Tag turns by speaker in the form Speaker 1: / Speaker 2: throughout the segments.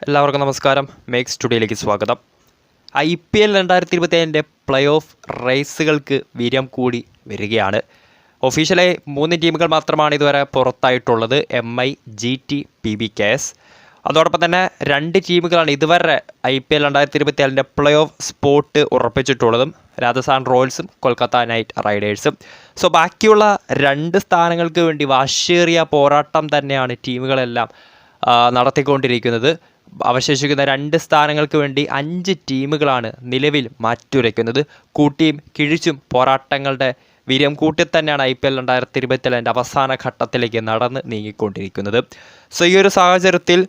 Speaker 1: എല്ലാവർക്കും നമസ്കാരം. മേക്സ് സ്റ്റുഡിയോയിലേക്ക് സ്വാഗതം. IPL 2027 പ്ലേ ഓഫ് റേസുകൾക്ക് വീര്യം കൂടി വരികയാണ്. ഒഫീഷ്യലായി 3 ടീമുകൾ മാത്രമാണ് ഇതുവരെ പുറത്തായിട്ടുള്ളത്: MI, GT, PBKS. അതോടൊപ്പം തന്നെ 2 ടീമുകളാണ് ഇതുവരെ IPL 2027 പ്ലേ ഓഫ് സ്പോട്ട് ഉറപ്പിച്ചിട്ടുള്ളതും: രാജസ്ഥാൻ റോയൽസും കൊൽക്കത്ത നൈറ്റ് റൈഡേഴ്സും. സോ ബാക്കിയുള്ള 2 സ്ഥാനങ്ങൾക്ക് വേണ്ടി വാശിയേറിയ പോരാട്ടം തന്നെയാണ് ടീമുകളെല്ലാം നടത്തിക്കൊണ്ടിരിക്കുന്നത്. അവശേഷിക്കുന്ന 2 സ്ഥാനങ്ങൾക്ക് വേണ്ടി 5 ടീമുകളാണ് നിലവിൽ മാറ്റുരയ്ക്കുന്നത്. കൂട്ടിയും കിഴിച്ചും പോരാട്ടങ്ങളുടെ വീര്യം കൂട്ടി തന്നെയാണ് IPL 2027 അവസാന ഘട്ടത്തിലേക്ക് നടന്ന് നീങ്ങിക്കൊണ്ടിരിക്കുന്നത്. സോ ഈ ഒരു സാഹചര്യത്തിൽ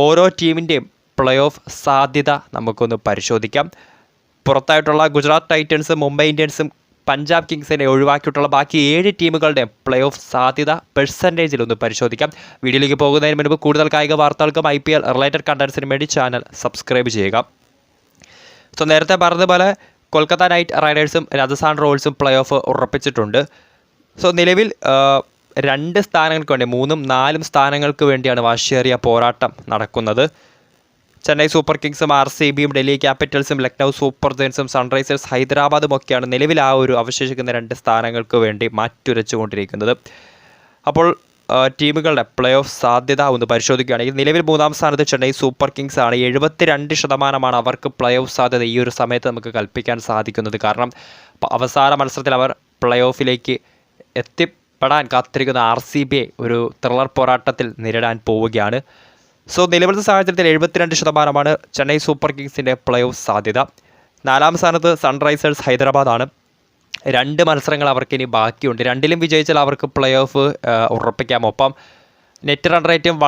Speaker 1: ഓരോ ടീമിൻ്റെയും പ്ലേ ഓഫ് സാധ്യത നമുക്കൊന്ന് പരിശോധിക്കാം. പുറത്തായിട്ടുള്ള ഗുജറാത്ത് ടൈറ്റൻസും മുംബൈ ഇന്ത്യൻസും പഞ്ചാബ് കിങ്സിനെ ഒഴിവാക്കിയിട്ടുള്ള ബാക്കി 7 ടീമുകളുടെ പ്ലേ ഓഫ് സാധ്യത പെർസെൻറ്റേജിൽ ഒന്ന് പരിശോധിക്കാം. വീഡിയോയിലേക്ക് പോകുന്നതിന് മുൻപ് കൂടുതൽ കായിക വാർത്തകൾക്കും IPL റിലേറ്റഡ് കണ്ടൻസിനും വേണ്ടി ചാനൽ സബ്സ്ക്രൈബ് ചെയ്യുക. സോ നേരത്തെ പറഞ്ഞതുപോലെ കൊൽക്കത്ത നൈറ്റ് റൈഡേഴ്സും രാജസ്ഥാൻ റോയൽസും പ്ലേ ഓഫ് ഉറപ്പിച്ചിട്ടുണ്ട്. സോ നിലവിൽ 2 സ്ഥാനങ്ങൾക്ക് വേണ്ടി 3ഉം 4ഉം സ്ഥാനങ്ങൾക്ക് വേണ്ടിയാണ് വാശിയേറിയ പോരാട്ടം നടക്കുന്നത്. ചെന്നൈ സൂപ്പർ കിങ്സും RCBയും ഡൽഹി ക്യാപിറ്റൽസും ലക്നൗ സൂപ്പർ ജയൻസും സൺറൈസേഴ്സ് ഹൈദരാബാദും ഒക്കെയാണ് നിലവിൽ ആ ഒരു അവശേഷിക്കുന്ന 2 സ്ഥാനങ്ങൾക്ക് വേണ്ടി മാറ്റുരച്ചുകൊണ്ടിരിക്കുന്നത്. അപ്പോൾ ടീമുകളുടെ പ്ലേ ഓഫ് സാധ്യത ഒന്ന് പരിശോധിക്കുകയാണെങ്കിൽ നിലവിൽ 3ാം സ്ഥാനത്ത് ചെന്നൈ സൂപ്പർ കിങ്സ് ആണ്. 72% അവർക്ക് പ്ലേ ഓഫ് സാധ്യത ഈ ഒരു സമയത്ത് നമുക്ക് കൽപ്പിക്കാൻ സാധിക്കുന്നത്. കാരണം അവസാന മത്സരത്തിൽ അവർ പ്ലേ ഓഫിലേക്ക് എത്തിപ്പെടാൻ കാത്തിരിക്കുന്ന RCBയെ ഒരു ത്രില്ലർ പോരാട്ടത്തിൽ നേരിടാൻ പോവുകയാണ്. സോ നിലവിലത്തെ സാഹചര്യത്തിൽ 72% ചെന്നൈ സൂപ്പർ കിങ്സിൻ്റെ പ്ലേ ഓഫ് സാധ്യത. 4ാം സ്ഥാനത്ത് സൺറൈസേഴ്സ് ഹൈദരാബാദാണ്. 2 മത്സരങ്ങൾ അവർക്കിനി ബാക്കിയുണ്ട്. 2ലും വിജയിച്ചാൽ അവർക്ക് പ്ലേ ഓഫ് ഉറപ്പിക്കാം. ഒപ്പം നെറ്റ് റൺ റേറ്റും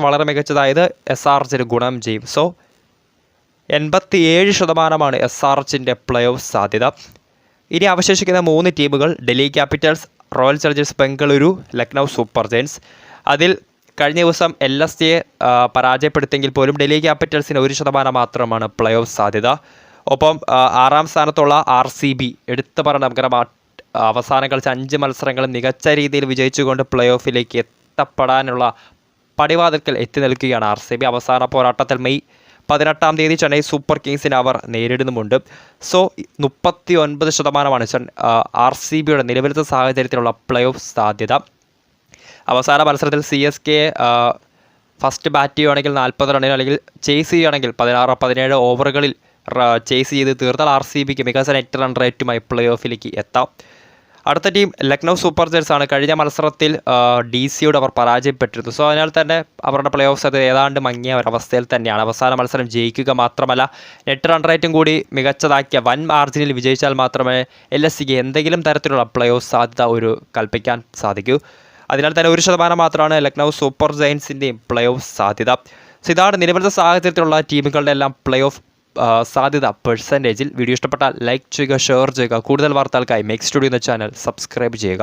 Speaker 1: വളരെ മികച്ചതായത് SRHന് ഗുണം ചെയ്യും. സോ 87% SRHൻ്റെ പ്ലേ ഓഫ് സാധ്യത. ഇനി അവശേഷിക്കുന്ന 3 ടീമുകൾ: Delhi Capitals, royal Challengers Bengaluru, Lucknow super giants. അതിൽ കഴിഞ്ഞ ദിവസം LSGയെ പരാജയപ്പെടുത്തിയെങ്കിൽ പോലും ഡൽഹി ക്യാപിറ്റൽസിന് 1% മാത്രമാണ് പ്ലേ ഓഫ് സാധ്യത. ഒപ്പം 6ാം സ്ഥാനത്തുള്ള RCB എടുത്തു പറഞ്ഞ നമുക്കറിയാം, അവസാനം കളിച്ച 5 മത്സരങ്ങളും മികച്ച രീതിയിൽ വിജയിച്ചുകൊണ്ട് പ്ലേ ഓഫിലേക്ക് എത്തപ്പെടാനുള്ള പടിവാതിൽക്കൽ എത്തി നിൽക്കുകയാണ് RCB. അവസാന പോരാട്ടത്തിൽ മെയ് 18-ാം തീയതി ചെന്നൈ സൂപ്പർ കിങ്സിനെ അവർ നേരിടുന്നുമുണ്ട്. സോ 39% RCBയുടെ നിലവിലത്തെ സാഹചര്യത്തിലുള്ള പ്ലേ ഓഫ് സാധ്യത. അവസാന മത്സരത്തിൽ CSK ഫസ്റ്റ് ബാറ്റ് ചെയ്യുകയാണെങ്കിൽ 40 റണ്ണിന്, അല്ലെങ്കിൽ ചേസ് ചെയ്യുകയാണെങ്കിൽ 16-17 ഓവറുകളിൽ ചേസ് ചെയ്ത് തീർത്താൽ RCBക്ക് മികച്ച നെറ്റ് റൺ റേറ്റുമായി പ്ലേ ഓഫിലേക്ക് എത്താം. അടുത്ത ടീം ലക്നൗ സൂപ്പർ ജയൻസ് ആണ്. കഴിഞ്ഞ മത്സരത്തിൽ DCയോട് അവർ പരാജയപ്പെട്ടിരുന്നു. സോ അതിനാൽ തന്നെ അവരുടെ പ്ലേ ഓഫ് സാധ്യത ഏതാണ്ട് മങ്ങിയ ഒരവസ്ഥയിൽ തന്നെയാണ്. അവസാന മത്സരം ജയിക്കുക മാത്രമല്ല നെറ്റ് റൺ റേറ്റും കൂടി മികച്ചതാക്കിയ വൻ മാർജിനിൽ വിജയിച്ചാൽ മാത്രമേ LSCക്ക് എന്തെങ്കിലും തരത്തിലുള്ള പ്ലേ ഓഫ് സാധ്യത കൽപ്പിക്കാൻ സാധിക്കൂ. അതിനാൽ തന്നെ 1% മാത്രമാണ് ലക്നൗ സൂപ്പർ ജയൻസിൻ്റെയും പ്ലേ ഓഫ് സാധ്യത. സോ ഇതാണ് നിലവിലത്തെ സാഹചര്യത്തിലുള്ള ടീമുകളുടെ എല്ലാം പ്ലേ ഓഫ് സാധ്യത പെർസെൻറ്റേജിൽ. വീഡിയോ ഇഷ്ടപ്പെട്ടാൽ ലൈക്ക് ചെയ്യുക, ഷെയർ ചെയ്യുക. കൂടുതൽ വാർത്തകൾക്കായി മേക്സ് സ്റ്റുഡിയോ എന്ന ചാനൽ സബ്സ്ക്രൈബ് ചെയ്യുക.